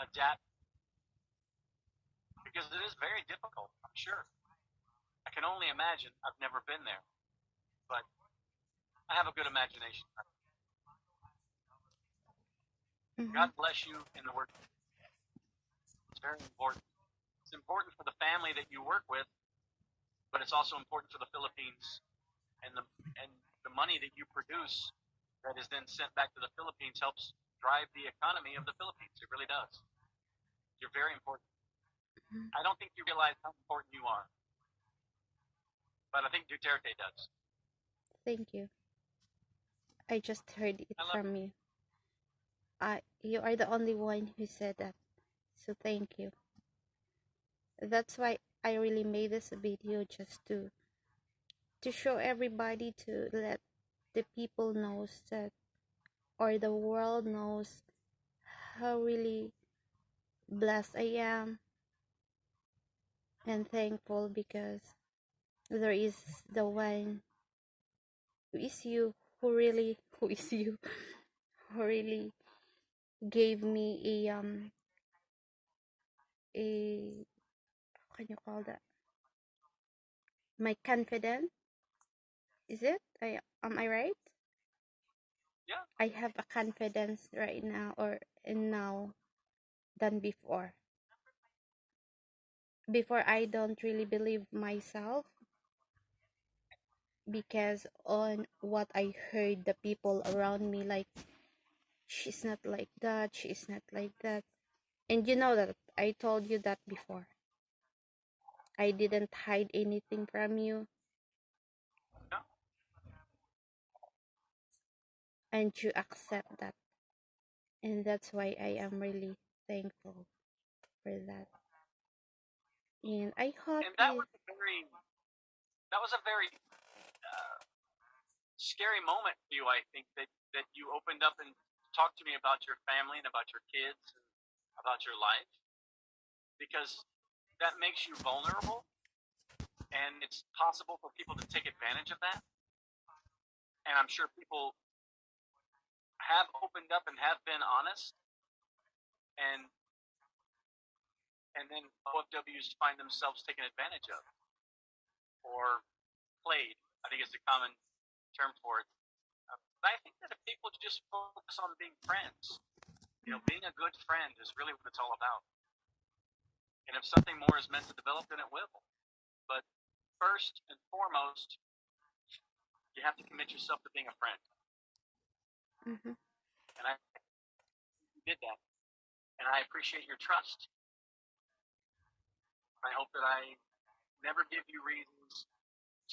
adapt, because it is very difficult, I'm sure. I can only imagine. I've never been there, but I have a good imagination. Mm-hmm. God bless you in the work. It's very important. It's important for the family that you work with, but it's also important for the Philippines, and the money that you produce that is then sent back to the Philippines helps drive the economy of the Philippines. It really does. You're very important. I don't think you realize how important you are, but I think Duterte does. Thank you. I just heard it I love from you. You are the only one who said that. So thank you. That's why I really made this video, just to show everybody, to let the people knows that, or the world knows, how really blessed I am and thankful, because there is the one who is you, who is you, who really gave me a how can you call that, my confidence. Is it, I am I right? Yeah. I have a confidence right now, or now, than before. Before, I don't really believe myself, because on what I heard the people around me, like, she's not like that, she's not like that. And you know that I told you that before. I didn't hide anything from you, No. and you accept that. And that's why I am really thankful for that. And I hope And you. that was a very scary moment for you. I think that you opened up and talked to me about your family and about your kids and about your life, because that makes you vulnerable, and it's possible for people to take advantage of that. And I'm sure people have opened up and have been honest, and then OFWs find themselves taken advantage of or played, I think is the common term for it. But I think that if people just focus on being friends, being a good friend is really what it's all about. And if something more is meant to develop, then it will. But first and foremost, you have to commit yourself to being a friend. Mm-hmm. And I did that. And I appreciate your trust. I hope that I never give you reasons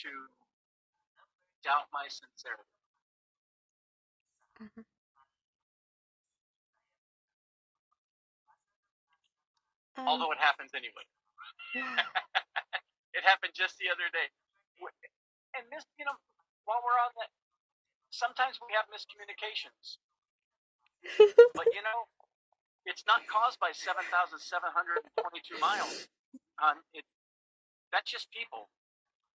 to doubt my sincerity. Uh-huh. Although it happens anyway. It happened just the other day. And this, while we're on that, sometimes we have miscommunications. But it's not caused by 7,722 miles. That's just people.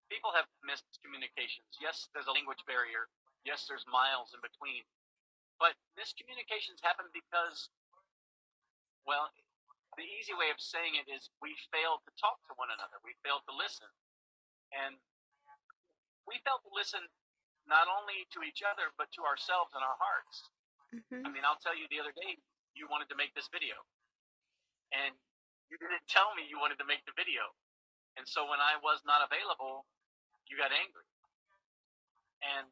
People have miscommunications. Yes, there's a language barrier. Yes, there's miles in between. But miscommunications happen because, well, the easy way of saying it is we failed to talk to one another. We failed to listen. And we failed to listen not only to each other, but to ourselves and our hearts. Mm-hmm. I mean, I'll tell you, the other day, you wanted to make this video. And you didn't tell me you wanted to make the video. And so when I was not available, you got angry. And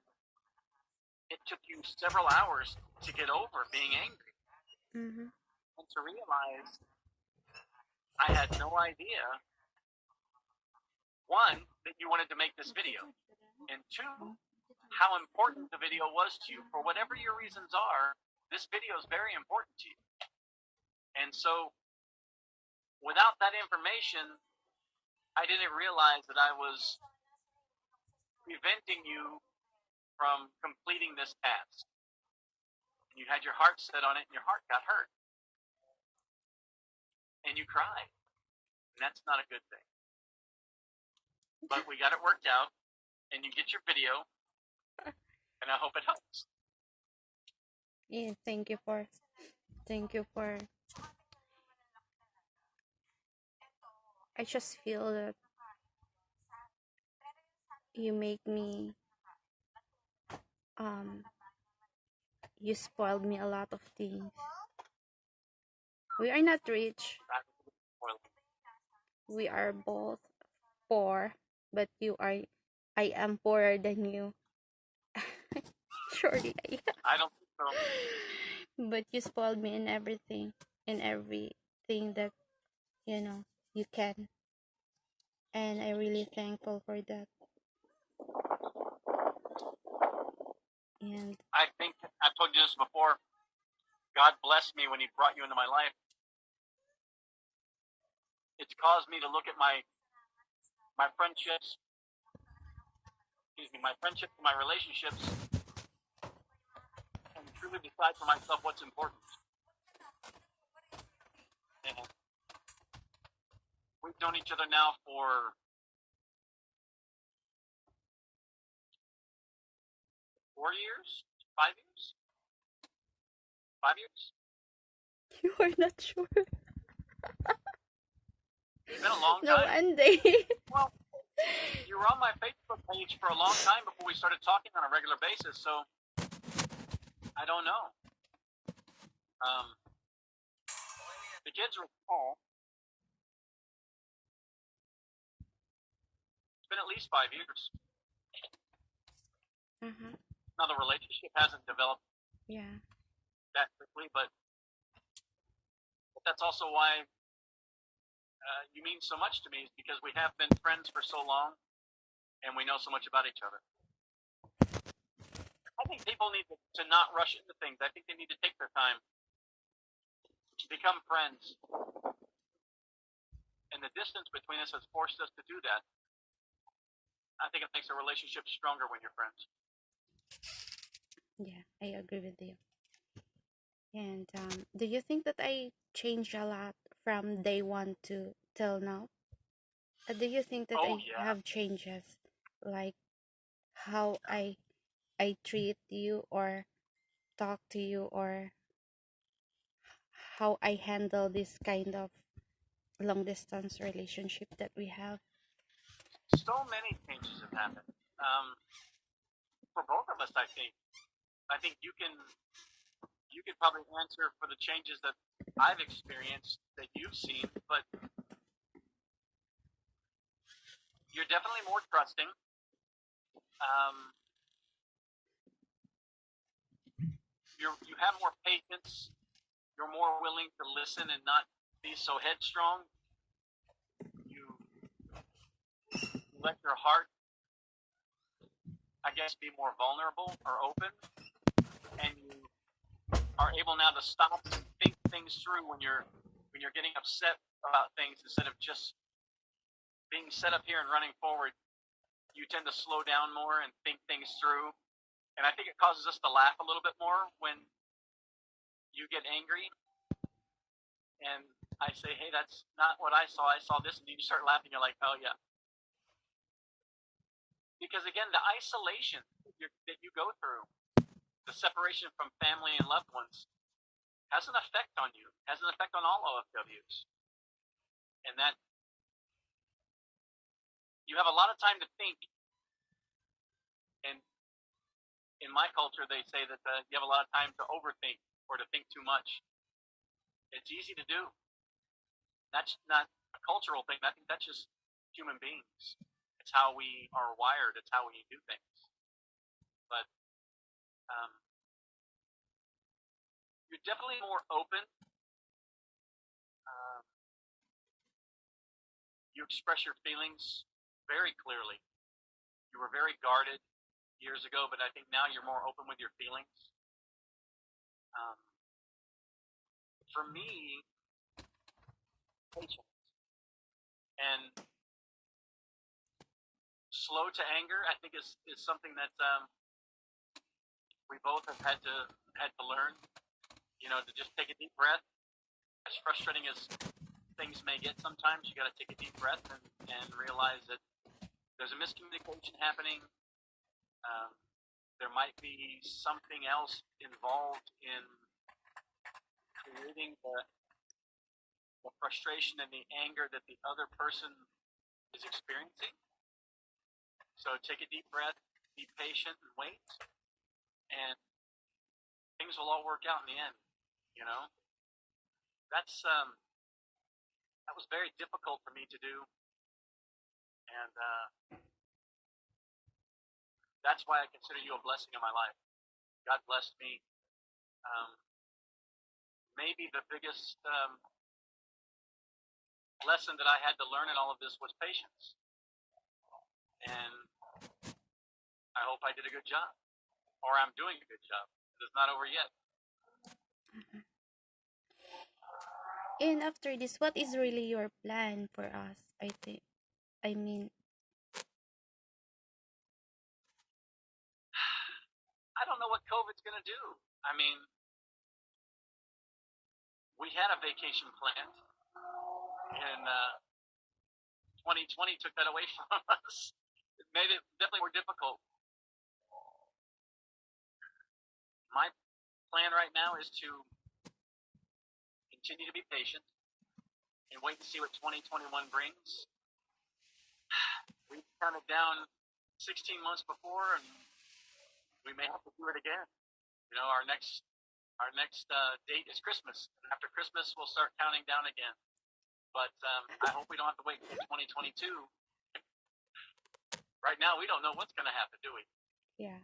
it took you several hours to get over being angry. Mm-hmm. And to realize I had no idea, one, that you wanted to make this video, and two, how important the video was to you. For whatever your reasons are, this video is very important to you. And so without that information, I didn't realize that I was preventing you from completing this task. And you had your heart set on it, and your heart got hurt. And you cried. And that's not a good thing. But we got it worked out, and you get your video, and I hope it helps. Yeah, thank you for I just feel that you make me um you spoiled me a lot of things. We are not rich. Well, We are both poor, but I am poorer than you. Surely I I don't think so. but you spoiled me in everything that you know you can, and I really thankful for that. And I think I've told you this before. God blessed me when He brought you into my life. It's caused me to look at my friendships, my friendships and my relationships, and truly decide for myself what's important. And we've known each other now for 4 years, 5 years, 5 years. you are not sure. It's been a long No, time. one day. Well, you were on my Facebook page for a long time before we started talking on a regular basis, so I don't know. The kids are small. It's been at least 5 years. Uh-huh. Now the relationship hasn't developed Yeah. that quickly, but that's also why you mean so much to me, is because we have been friends for so long and we know so much about each other. I think people need to not rush into things. I think they need to take their time to become friends. And the distance between us has forced us to do that. I think it makes a relationship stronger when you're friends. Yeah, I agree with you. And do you think that I changed a lot from day one to till now? Do you think that Oh, I yeah. have changes, like how I treat you or talk to you, or how I handle this kind of long distance relationship that we have? So many changes have happened. For both of us, I think. I think you could probably answer for the changes that I've experienced that you've seen, but you're definitely more trusting. Um, you have more patience. You're more willing to listen and not be so headstrong. You let your heart, I guess, be more vulnerable or open, and you are able now to stop and think things through when you're getting upset about things instead of just being set up here and running forward. You tend to slow down more and think things through, and I think it causes us to laugh a little bit more when you get angry and I say, hey, that's not what I saw. I saw this. And you start laughing. You're like, oh, yeah. Because again, the isolation that you go through, the separation from family and loved ones, has an effect on you, has an effect on all OFWs. And that you have a lot of time to think. And in my culture, they say that you have a lot of time to overthink or to think too much. It's easy to do. That's not a cultural thing. I think that's just human beings. It's how we are wired. It's how we do things. But um, you're definitely more open. Um, you express your feelings very clearly. You were very guarded years ago, but I think now you're more open with your feelings. Um, for me, patience and slow to anger, I think is something that we both have had to learn. You know, to just take a deep breath. As frustrating as things may get sometimes, you got to take a deep breath and realize that there's a miscommunication happening. Um, there might be something else involved in creating the frustration and the anger that the other person is experiencing. So take a deep breath, be patient, and wait, and things will all work out in the end. You know, that was very difficult for me to do, and that's why I consider you a blessing in my life. God blessed me. Maybe the biggest lesson that I had to learn in all of this was patience, and I hope I did a good job, or I'm doing a good job. It's not over yet. And after this, what is really your plan for us? I mean, I don't know what COVID's going to do. I mean, we had a vacation planned, and 2020 took that away from us. It made it definitely more difficult. My plan right now is to continue to be patient and wait to see what 2021 brings. We counted down 16 months before, and we may have to do it again. You know, our next date is Christmas. And after Christmas, we'll start counting down again. But I hope we don't have to wait until 2022. Right now, we don't know what's going to happen, do we? yeah.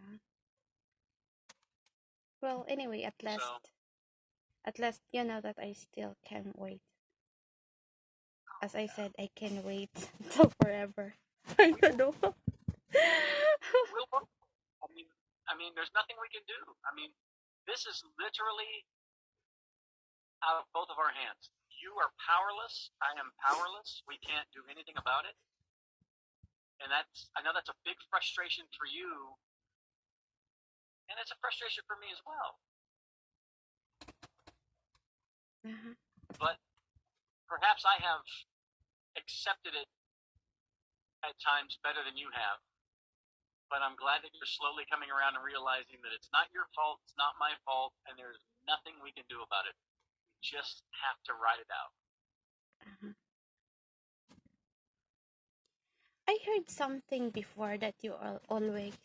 Well, anyway, at last, you know that I still can wait. As I said, I can wait till forever. I don't know. We'll work. I mean, there's nothing we can do. I mean, this is literally out of both of our hands. You are powerless. I am powerless. We can't do anything about it. And I know that's a big frustration for you. And it's a frustration for me as well. But perhaps I have accepted it at times better than you have. But I'm glad that you're slowly coming around and realizing that it's not your fault, it's not my fault, and there's nothing we can do about it. We just have to ride it out. I heard something before that you always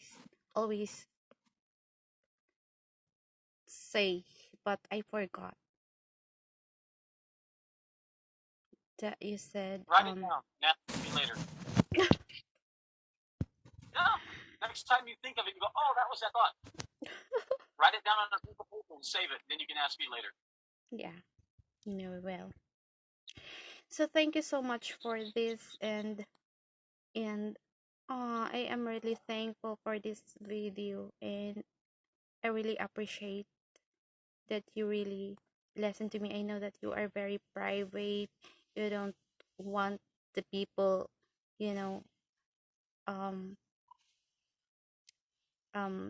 say, but I forgot that you said. Write it down. Ask me later. Yeah. Next time you think of it, you go, "Oh, that was that thought." Write it down on a piece of paper and save it. Then you can ask me later. Yeah, well. So thank you so much for this, and I am really thankful for this video, and I really appreciate that you really listen to me. I know that you are very private. You don't want the people, you know,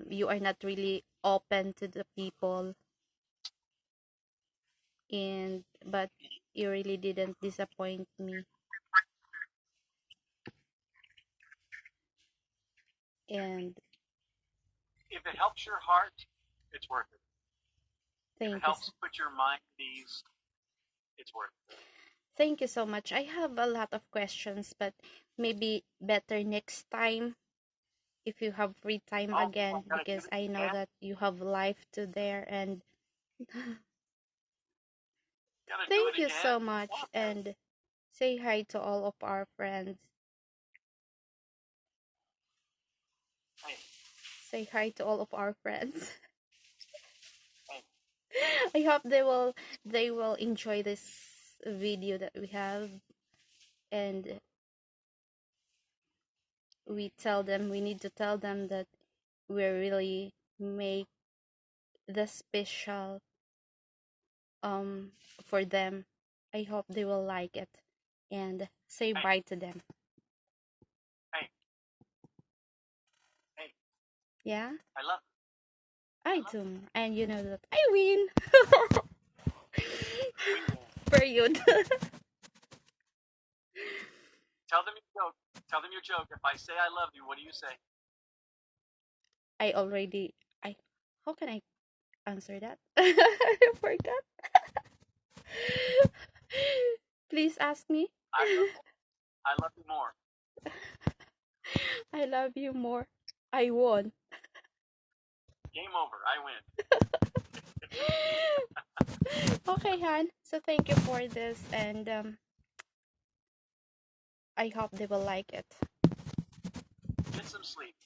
you are not really open to the people, but you really didn't disappoint me. And if it helps your heart, it's worth it. If thank it you. helps put your mind at ease, it's worth it. Thank you so much. I have a lot of questions, but maybe better next time if you have free time again, because I know that you have life to there. And thank you so much, and say hi to all of our friends. Say hi to all of our friends. I hope they will enjoy this video that we have, and we need to tell them that we really make the special for them. I hope they will like it, and say bye to them. Hey. Yeah, I love you. I do, and you know that I win. Period. Tell them your joke. Tell them your joke. If I say I love you, what do you say? How can I answer that? I forgot. Please ask me. I love you more. I love you more. I won. Game over. I win. Okay, Han. So thank you for this, and I hope they will like it. Get some sleep.